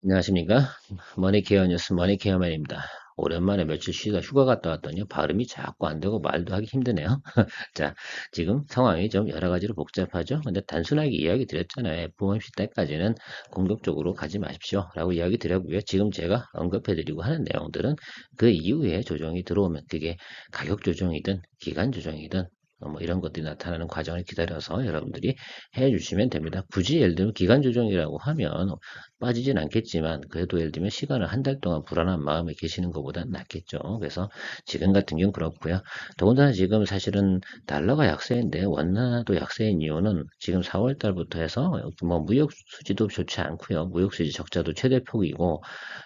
안녕하십니까? 머니케어 뉴스 머니케어맨입니다. 오랜만에 며칠 쉬다 휴가 갔다 왔더니 발음이 자꾸 안 되고 말도 하기 힘드네요. 자, 지금 상황이 좀 여러 가지로 복잡하죠? 근데 단순하게 이야기 드렸잖아요. FOMC 때까지는 공격적으로 가지 마십시오. 라고 이야기 드렸고요. 지금 제가 언급해 드리고 하는 내용들은 그 이후에 조정이 들어오면 그게 가격 조정이든 기간 조정이든 뭐 이런 것들이 나타나는 과정을 기다려서 여러분들이 해 주시면 됩니다. 굳이 예를 들면 기간 조정이라고 하면 빠지진 않겠지만 그래도 예를 들면 시간을 한 달 동안 불안한 마음에 계시는 것보단 낫겠죠. 그래서 지금 같은 경우는 그렇고요. 더군다나 지금 사실은 달러가 약세인데 원화도 약세인 이유는 지금 4월 달부터 해서 뭐 무역 수지도 좋지 않고요. 무역 수지 적자도 최대 폭이고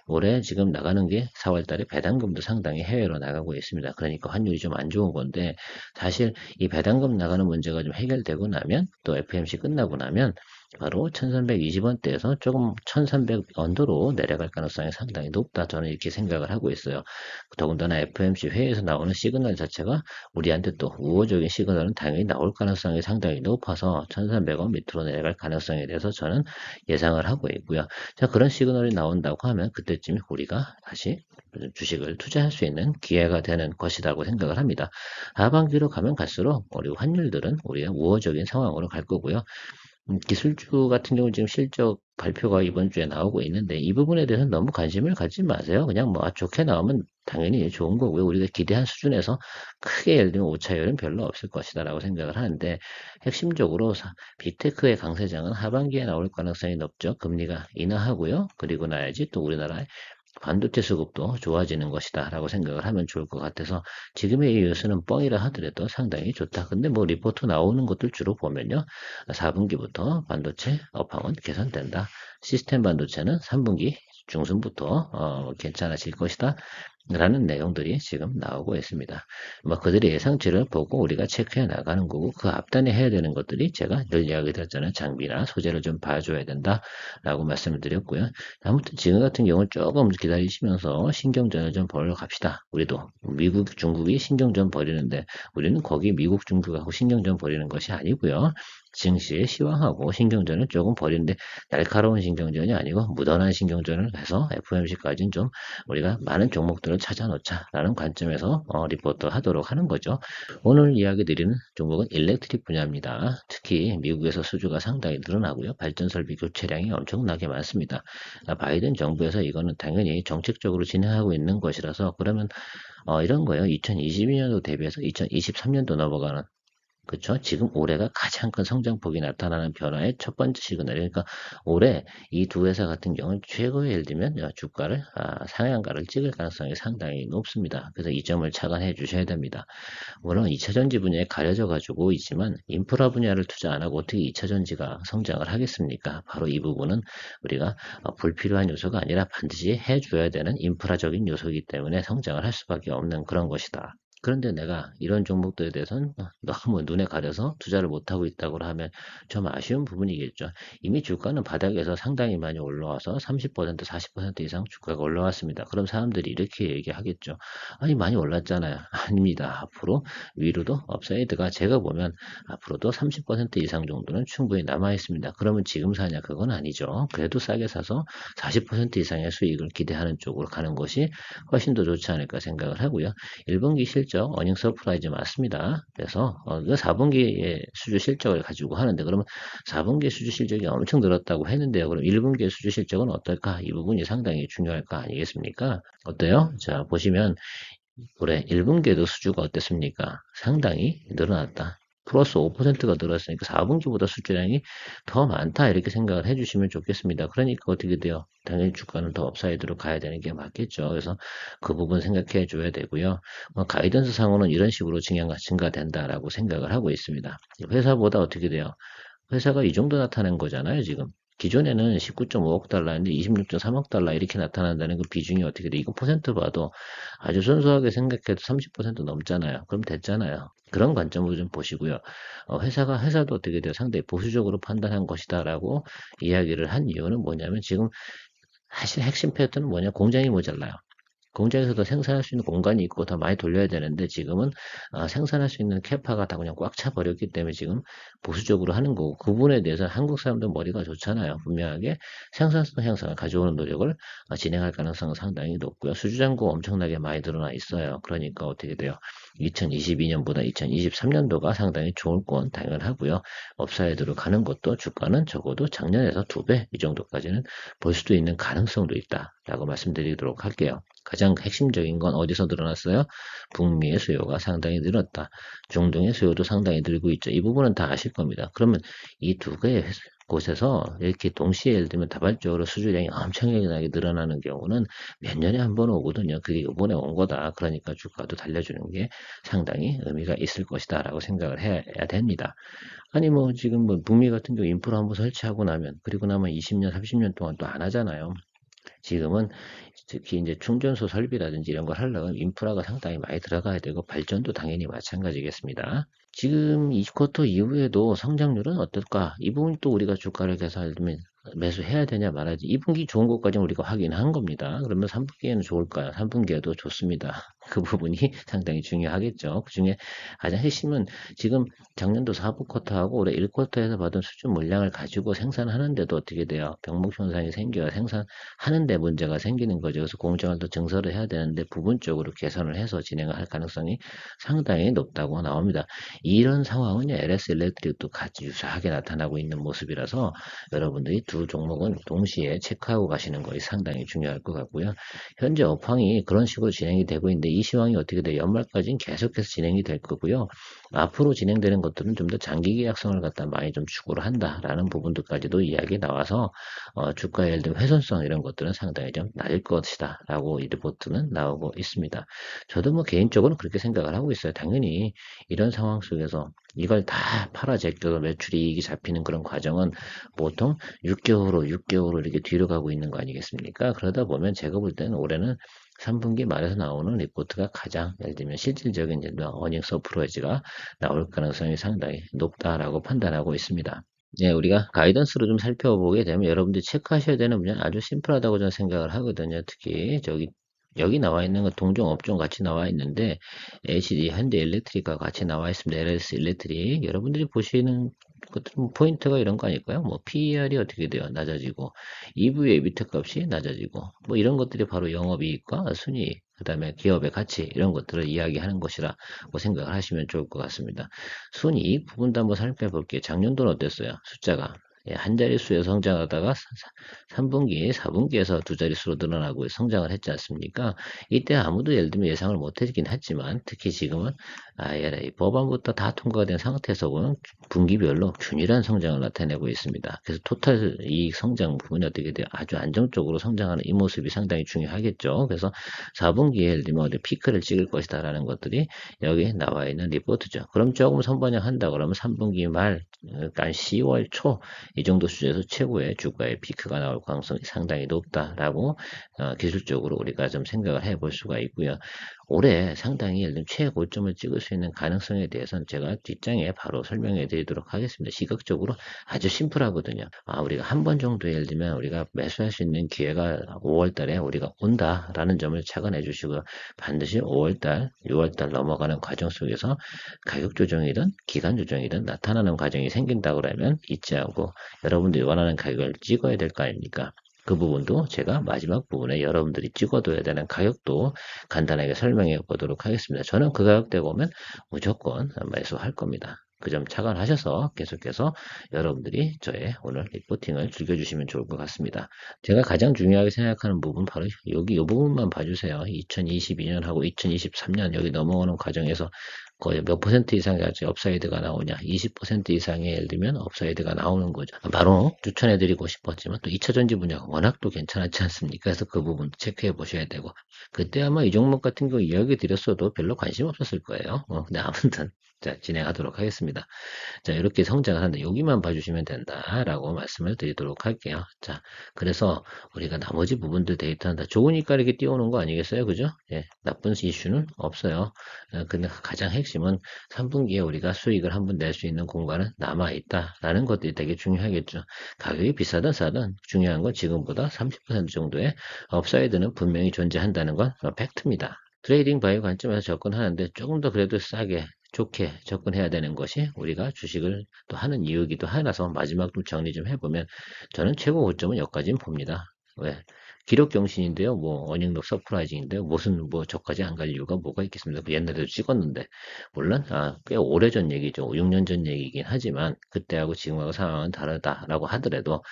올해 지금 나가는 게 4월 달에 배당금도 상당히 해외로 나가고 있습니다. 그러니까 환율이 좀 안 좋은 건데 사실 이 배당금 나가는 문제가 좀 해결되고 나면 또 FMC 끝나고 나면 바로 1320원대에서 조금 1300 언더로 내려갈 가능성이 상당히 높다. 저는 이렇게 생각을 하고 있어요. 더군다나 FMC 회의에서 나오는 시그널 자체가 우리한테 또 우호적인 시그널은 당연히 나올 가능성이 상당히 높아서 1300원 밑으로 내려갈 가능성에 대해서 저는 예상을 하고 있고요. 자, 그런 시그널이 나온다고 하면 그때쯤에 우리가 다시 주식을 투자할 수 있는 기회가 되는 것이라고 생각을 합니다. 하반기로 가면 갈수록 우리 환율들은 우리가 우호적인 상황으로 갈 거고요. 기술주 같은 경우는 지금 실적 발표가 이번 주에 나오고 있는데 이 부분에 대해서는 너무 관심을 갖지 마세요. 그냥 뭐 좋게 나오면 당연히 좋은 거고요. 우리가 기대한 수준에서 크게 예를 들면 오차율은 별로 없을 것이다라고 생각을 하는데 핵심적으로 빅테크의 강세장은 하반기에 나올 가능성이 높죠. 금리가 인하하고요. 그리고 나야지 또 우리나라의 반도체 수급도 좋아지는 것이다 라고 생각을 하면 좋을 것 같아서 지금의 이 뉴스는 뻥이라 하더라도 상당히 좋다. 근데 뭐 리포트 나오는 것들 주로 보면요. 4분기부터 반도체 업황은 개선된다. 시스템 반도체는 3분기 중순부터 괜찮아질 것이다. 라는 내용들이 지금 나오고 있습니다. 뭐 그들의 예상치를 보고 우리가 체크해 나가는 거고 그 앞단에 해야 되는 것들이 제가 늘 이야기 드렸잖아요. 장비나 소재를 좀 봐줘야 된다라고 말씀을 드렸고요. 아무튼 지금 같은 경우는 조금 기다리시면서 신경전을 좀 벌여 갑시다. 우리도 미국, 중국이 신경전 벌이는데 우리는 거기 미국, 중국하고 신경전 벌이는 것이 아니고요. 증시에 시황하고 신경전을 조금 벌이는데 날카로운 신경전이 아니고 무던한 신경전을 해서 FOMC까지는 좀 우리가 많은 종목들을 찾아놓자라는 관점에서 리포트 하도록 하는 거죠. 오늘 이야기 드리는 종목은 일렉트릭 분야입니다. 특히 미국에서 수주가 상당히 늘어나고요. 발전 설비 교체량이 엄청나게 많습니다. 바이든 정부에서 이거는 당연히 정책적으로 진행하고 있는 것이라서 그러면 이런 거예요. 2022년도 대비해서 2023년도 넘어가는 그쵸? 지금 올해가 가장 큰 성장폭이 나타나는 변화의 첫 번째 시그널. 그러니까 올해 이 두 회사 같은 경우는 최고의 예를 들면 주가를 상향가를 찍을 가능성이 상당히 높습니다. 그래서 이 점을 착안해 주셔야 됩니다. 물론 2차전지 분야에 가려져 가지고 있지만 인프라 분야를 투자 안 하고 어떻게 2차전지가 성장을 하겠습니까? 바로 이 부분은 우리가 불필요한 요소가 아니라 반드시 해줘야 되는 인프라적인 요소이기 때문에 성장을 할 수밖에 없는 그런 것이다. 그런데 내가 이런 종목들에 대해서는 너무 눈에 가려서 투자를 못하고 있다고 하면 좀 아쉬운 부분이겠죠. 이미 주가는 바닥에서 상당히 많이 올라와서 30%, 40% 이상 주가가 올라왔습니다. 그럼 사람들이 이렇게 얘기하겠죠. 아니, 많이 올랐잖아요. 아닙니다. 앞으로 위로도 업사이드가 제가 보면 앞으로도 30% 이상 정도는 충분히 남아 있습니다. 그러면 지금 사냐? 그건 아니죠. 그래도 싸게 사서 40% 이상의 수익을 기대하는 쪽으로 가는 것이 훨씬 더 좋지 않을까 생각을 하고요. 1분기 실적 어닝 서프라이즈 맞습니다. 그래서 그 4분기의 수주 실적을 가지고 하는데 그러면 4분기 수주 실적이 엄청 늘었다고 했는데요. 그럼 1분기의 수주 실적은 어떨까? 이 부분이 상당히 중요할 거 아니겠습니까? 어때요? 자, 보시면 올해 1분기에도 수주가 어땠습니까? 상당히 늘어났다. 플러스 5%가 늘었으니까 4분기보다 수주량이 더 많다 이렇게 생각을 해주시면 좋겠습니다. 그러니까 어떻게 돼요? 당연히 주가는 더 업사이드로 가야 되는 게 맞겠죠. 그래서 그 부분 생각해 줘야 되고요. 가이던스 상으로는 이런 식으로 증가된다라고 생각을 하고 있습니다. 회사보다 어떻게 돼요? 회사가 이 정도 나타낸 거잖아요, 지금. 기존에는 19.5억 달러인데 26.3억 달러 이렇게 나타난다는 그 비중이 어떻게 돼? 이거 퍼센트 봐도 아주 순수하게 생각해도 30% 넘잖아요. 그럼 됐잖아요. 그런 관점으로 좀 보시고요. 회사도 어떻게 돼요? 상당히 보수적으로 판단한 것이다라고 이야기를 한 이유는 뭐냐면 지금 사실 핵심 패턴은 뭐냐? 공장이 모자라요. 공장에서도 생산할 수 있는 공간이 있고 더 많이 돌려야 되는데 지금은 생산할 수 있는 캐파가 다 그냥 꽉 차 버렸기 때문에 지금 보수적으로 하는 거고 그 부분에 대해서 한국 사람들 머리가 좋잖아요. 분명하게 생산성 향상을 가져오는 노력을 진행할 가능성은 상당히 높고요. 수주잔고 엄청나게 많이 늘어나 있어요. 그러니까 어떻게 돼요? 2022년보다 2023년도가 상당히 좋을 건 당연하고요. 업사이드로 가는 것도 주가는 적어도 작년에서 2배 이 정도까지는 볼 수도 있는 가능성도 있다라고 말씀드리도록 할게요. 가장 핵심적인 건 어디서 늘어났어요? 북미의 수요가 상당히 늘었다. 중동의 수요도 상당히 늘고 있죠. 이 부분은 다 아실 겁니다. 그러면 이 두 개의 곳에서 이렇게 동시에 예를 들면 다발적으로 수주량이 엄청나게 늘어나는 경우는 몇 년에 한 번 오거든요. 그게 이번에 온 거다. 그러니까 주가도 달려주는 게 상당히 의미가 있을 것이다 라고 생각을 해야 됩니다. 아니 뭐 지금 뭐 북미 같은 경우 인프라 한번 설치하고 나면 그리고 나면 20년, 30년 동안 또 안 하잖아요. 지금은 특히 이제 충전소 설비라든지 이런 걸 하려면 인프라가 상당히 많이 들어가야 되고 발전도 당연히 마찬가지겠습니다. 지금 이 쿼터 이후에도 성장률은 어떨까? 이 부분 또 우리가 주가를 계산하면 매수해야 되냐 말아야지. 2분기 좋은 것까지 우리가 확인한 겁니다. 그러면 3분기에는 좋을까요? 3분기에도 좋습니다. 그 부분이 상당히 중요하겠죠. 그 중에 가장 핵심은 지금 작년도 4분 쿼터하고 올해 1쿼터에서 받은 수준 물량을 가지고 생산하는데도 어떻게 돼요? 병목 현상이 생겨야 생산하는데 문제가 생기는 거죠. 그래서 공정을 더 증설을 해야 되는데 부분적으로 개선을 해서 진행을 할 가능성이 상당히 높다고 나옵니다. 이런 상황은 LS 일렉트릭도 같이 유사하게 나타나고 있는 모습이라서 여러분들이 두 종목은 동시에 체크하고 가시는 것이 상당히 중요할 것 같고요. 현재 업황이 그런 식으로 진행이 되고 있는데 이 시황이 어떻게 돼요? 연말까지는 계속해서 진행이 될 거고요. 앞으로 진행되는 것들은 좀 더 장기 계약성을 갖다 많이 좀 추구를 한다라는 부분들까지도 이야기 나와서 주가의 예를 들면 훼손성 이런 것들은 상당히 좀 낮을 것이다 라고 이 리포트는 나오고 있습니다. 저도 뭐 개인적으로 그렇게 생각을 하고 있어요. 당연히 이런 상황 속에서 이걸 다 팔아 제껴서 매출이익이 잡히는 그런 과정은 보통 6개월로 이렇게 뒤로 가고 있는 거 아니겠습니까? 그러다 보면 제가 볼 때는 올해는 3분기 말에서 나오는 리포트가 가장 예를 들면 실질적인 어닝 서프라이즈가 나올 가능성이 상당히 높다라고 판단하고 있습니다. 네, 우리가 가이던스로 좀 살펴보게 되면 여러분들이 체크하셔야 되는 분야는 아주 심플하다고 저는 생각을 하거든요. 특히 여기 나와 있는 건 동종 업종 같이 나와 있는데 HD 현대 일렉트릭과 같이 나와 있습니다. LS 일렉트릭 여러분들이 보시는 것들은 포인트가 이런 거 아닐까요? 뭐 PER이 어떻게 돼요? 낮아지고 EV의 밑에 값이 낮아지고 뭐 이런 것들이 바로 영업이익과 순이익 그다음에 기업의 가치 이런 것들을 이야기하는 것이라고 생각을 하시면 좋을 것 같습니다. 순이익 부분도 한번 살펴볼게요. 작년도는 어땠어요? 숫자가 한 자릿수에 성장하다가 3분기, 4분기에서 두 자릿수로 늘어나고 성장을 했지 않습니까? 이때 아무도 예를 들면 예상을 못 했긴 했지만 특히 지금은 IRA 법안부터 다 통과가 된 상태에서 보면 분기별로 균일한 성장을 나타내고 있습니다. 그래서 토탈 이익 성장 부분이 어떻게 돼요? 아주 안정적으로 성장하는 이 모습이 상당히 중요하겠죠. 그래서 4분기에 예를 들면 어디 피크를 찍을 것이다라는 것들이 여기 나와 있는 리포트죠. 그럼 조금 선반영한다 그러면 3분기 말, 그러니까 10월 초 이 정도 수준에서 최고의 주가의 피크가 나올 가능성이 상당히 높다라고 기술적으로 우리가 좀 생각을 해볼 수가 있고요. 올해 상당히 예를 들면 최고점을 찍을 수 있는 가능성에 대해서는 제가 뒷장에 바로 설명해 드리도록 하겠습니다. 시각적으로 아주 심플하거든요. 우리가 한 번 정도 예를 들면 우리가 매수할 수 있는 기회가 5월 달에 우리가 온다라는 점을 착안해 주시고요. 반드시 5월 달, 6월 달 넘어가는 과정 속에서 가격 조정이든 기간 조정이든 나타나는 과정이 생긴다 그러면 잊지 않고 여러분들이 원하는 가격을 찍어야 될 거 아닙니까? 그 부분도 제가 마지막 부분에 여러분들이 찍어둬야 되는 가격도 간단하게 설명해 보도록 하겠습니다. 저는 그 가격대 보면 무조건 매수할 겁니다. 그 점 착안하셔서 계속해서 여러분들이 저의 오늘 리포팅을 즐겨주시면 좋을 것 같습니다. 제가 가장 중요하게 생각하는 부분 바로 여기 이 부분만 봐주세요. 2022년하고 2023년 여기 넘어오는 과정에서 거의 몇 퍼센트 이상의 업사이드가 나오냐 20% 이상의 예를 들면 업사이드가 나오는 거죠. 바로 추천해드리고 싶었지만 또 2차 전지 분야가 워낙 또 괜찮았지 않습니까? 그래서 그 부분 체크해 보셔야 되고 그때 아마 이 종목 같은 거 이야기 드렸어도 별로 관심 없었을 거예요. 근데 아무튼 자 진행하도록 하겠습니다. 자 이렇게 성장을 하는데 여기만 봐주시면 된다라고 말씀을 드리도록 할게요. 자 그래서 우리가 나머지 부분들 데이터는 다 좋으니까 이렇게 띄워놓은 거 아니겠어요? 그죠? 예, 나쁜 이슈는 없어요. 근데 가장 핵심 핵심은 3분기에 우리가 수익을 한번 낼 수 있는 공간은 남아있다라는 것들이 되게 중요하겠죠. 가격이 비싸든 싸든 중요한 건 지금보다 30% 정도의 업사이드는 분명히 존재한다는 건 팩트입니다. 트레이딩 바이 관점에서 접근하는데 조금 더 그래도 싸게 좋게 접근해야 되는 것이 우리가 주식을 또 하는 이유이기도 하나서 마지막 좀 정리 좀 해보면 저는 최고 고점은 여기까지는 봅니다. 왜? 기록 경신인데요. 뭐 어닝럭 서프라이징인데요. 무슨 뭐 저까지 안 갈 이유가 뭐가 있겠습니까? 그 옛날에도 찍었는데 물론 꽤 오래전 얘기죠. 6년 전 얘기긴 하지만 그때하고 지금하고 상황은 다르다라고 하더라도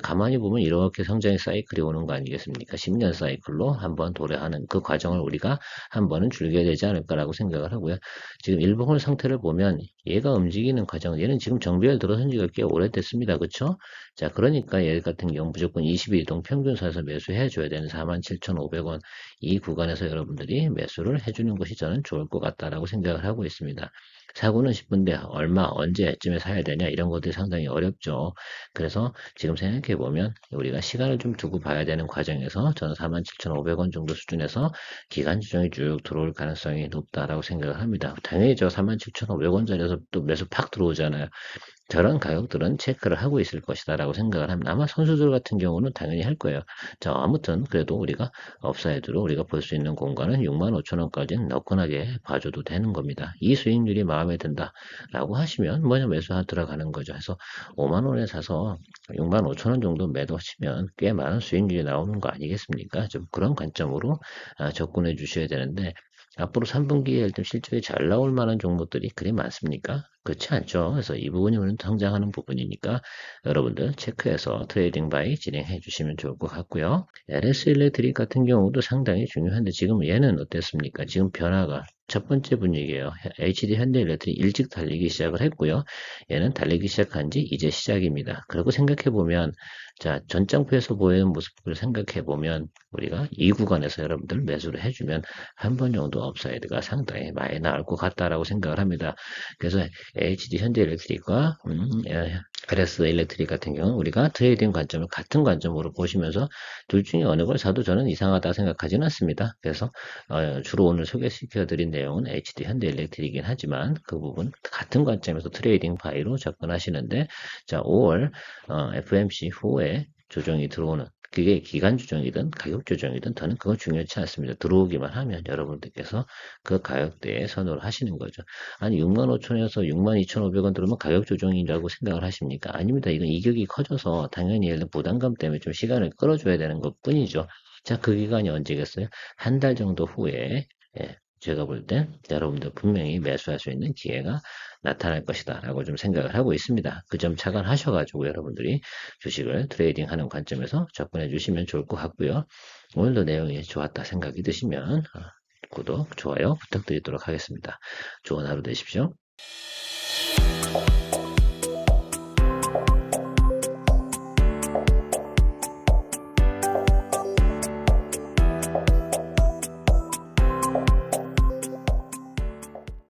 가만히 보면 이렇게 성장의 사이클이 오는 거 아니겠습니까? 10년 사이클로 한번 도래하는 그 과정을 우리가 한 번은 즐겨야 되지 않을까라고 생각을 하고요. 지금 일봉을 상태를 보면 얘가 움직이는 과정, 얘는 지금 정비를 들어선 지가 꽤 오래됐습니다. 그쵸? 자, 그러니까 얘 같은 경우 무조건 21동 평균선에서 매수해줘야 되는 47,500원 이 구간에서 여러분들이 매수를 해주는 것이 저는 좋을 것 같다라고 생각을 하고 있습니다. 사고는 싶은데 얼마, 언제쯤에 사야 되냐 이런 것들이 상당히 어렵죠. 그래서 지금 생각해 보면 우리가 시간을 좀 두고 봐야 되는 과정에서 저는 47,500원 정도 수준에서 기간 조정이 쭉 들어올 가능성이 높다라고 생각을 합니다. 당연히 저 47,500원짜리에서 또 매수 팍 들어오잖아요. 저런 가격들은 체크를 하고 있을 것이다라고 생각을 합니다. 아마 선수들 같은 경우는 당연히 할 거예요. 자, 아무튼 그래도 우리가 업사이드로 우리가 볼 수 있는 공간은 65,000원까지는 너끈하게 봐줘도 되는 겁니다. 이 수익률이 마음에 든다라고 하시면 뭐냐 매수 들어가는 거죠. 해서 5만 원에 사서 65,000원 정도 매도하시면 꽤 많은 수익률이 나오는 거 아니겠습니까? 좀 그런 관점으로 접근해 주셔야 되는데 앞으로 3분기에 일단 실적이 잘 나올 만한 종목들이 그리 많습니까? 그렇지 않죠. 그래서 이 부분이 오늘 성장하는 부분이니까 여러분들 체크해서 트레이딩 바이 진행해 주시면 좋을 것 같고요. LS 일렉트릭 같은 경우도 상당히 중요한데 지금 얘는 어땠습니까? 지금 변화가 첫 번째 분위기예요. HD 현대일렉트릭 일찍 달리기 시작을 했고요. 얘는 달리기 시작한 지 이제 시작입니다. 그리고 생각해 보면 자, 전장표에서 보이는 모습을 생각해 보면 우리가 이 구간에서 여러분들 매수를 해주면 한 번 정도 업사이드가 상당히 많이 나올 것 같다라고 생각을 합니다. 그래서 HD 현대일렉트릭과 LS 일렉트릭 같은 경우는 우리가 트레이딩 관점을 같은 관점으로 보시면서 둘 중에 어느 걸 사도 저는 이상하다 생각하지는 않습니다. 그래서 주로 오늘 소개시켜드린 내용은 HD 현대일렉트릭이긴 하지만 그 부분 같은 관점에서 트레이딩 바이로 접근하시는데 자 5월 FMC 후에 조정이 들어오는 그게 기간 조정이든 가격 조정이든 저는 그건 중요치 않습니다. 들어오기만 하면 여러분들께서 그 가격대에 선호를 하시는 거죠. 아니 65,000원에서 62,500원 들어오면 가격 조정이라고 생각을 하십니까? 아닙니다. 이건 이격이 커져서 당연히 부담감 때문에 좀 시간을 끌어줘야 되는 것 뿐이죠. 자, 그 기간이 언제겠어요? 한 달 정도 후에 제가 볼 땐 여러분들 분명히 매수할 수 있는 기회가 나타날 것이다 라고 좀 생각을 하고 있습니다. 그 점 착안하셔가지고 여러분들이 주식을 트레이딩하는 관점에서 접근해 주시면 좋을 것 같고요. 오늘도 내용이 좋았다 생각이 드시면 구독, 좋아요 부탁드리도록 하겠습니다. 좋은 하루 되십시오.